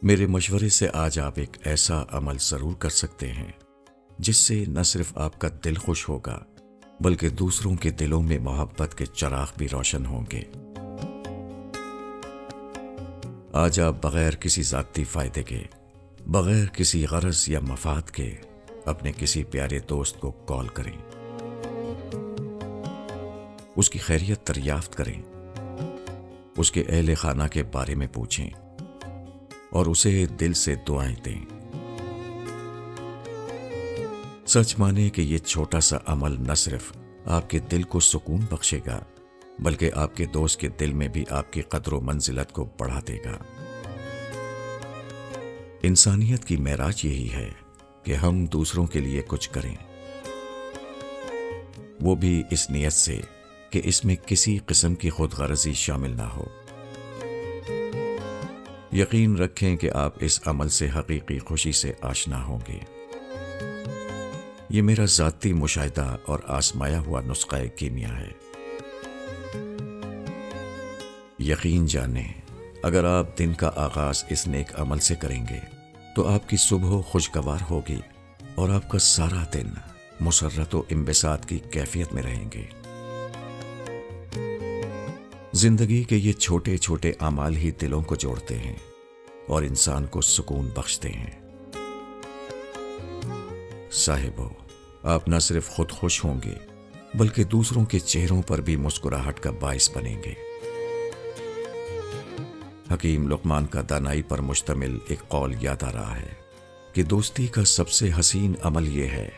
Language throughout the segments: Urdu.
میرے مشورے سے آج آپ ایک ایسا عمل ضرور کر سکتے ہیں جس سے نہ صرف آپ کا دل خوش ہوگا بلکہ دوسروں کے دلوں میں محبت کے چراغ بھی روشن ہوں گے۔ آج آپ بغیر کسی ذاتی فائدے کے، بغیر کسی غرض یا مفاد کے اپنے کسی پیارے دوست کو کال کریں، اس کی خیریت دریافت کریں، اس کے اہل خانہ کے بارے میں پوچھیں اور اسے دل سے دعائیں دیں۔ سچ مانیں کہ یہ چھوٹا سا عمل نہ صرف آپ کے دل کو سکون بخشے گا بلکہ آپ کے دوست کے دل میں بھی آپ کی قدر و منزلت کو بڑھا دے گا۔ انسانیت کی معراج یہی ہے کہ ہم دوسروں کے لیے کچھ کریں، وہ بھی اس نیت سے کہ اس میں کسی قسم کی خود غرضی شامل نہ ہو۔ یقین رکھیں کہ آپ اس عمل سے حقیقی خوشی سے آشنا ہوں گے۔ یہ میرا ذاتی مشاہدہ اور آزمایا ہوا نسخہ کیمیا ہے۔ یقین جانیں اگر آپ دن کا آغاز اس نیک عمل سے کریں گے تو آپ کی صبح خوشگوار ہوگی اور آپ کا سارا دن مسرت و انبساط کی کیفیت میں رہیں گے۔ زندگی کے یہ چھوٹے چھوٹے اعمال ہی دلوں کو جوڑتے ہیں اور انسان کو سکون بخشتے ہیں۔ صاحبو، آپ نہ صرف خود خوش ہوں گے بلکہ دوسروں کے چہروں پر بھی مسکراہٹ کا باعث بنیں گے۔ حکیم لقمان کا دانائی پر مشتمل ایک قول یاد آ رہا ہے کہ دوستی کا سب سے حسین عمل یہ ہے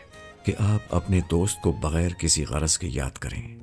کہ آپ اپنے دوست کو بغیر کسی غرض کے یاد کریں۔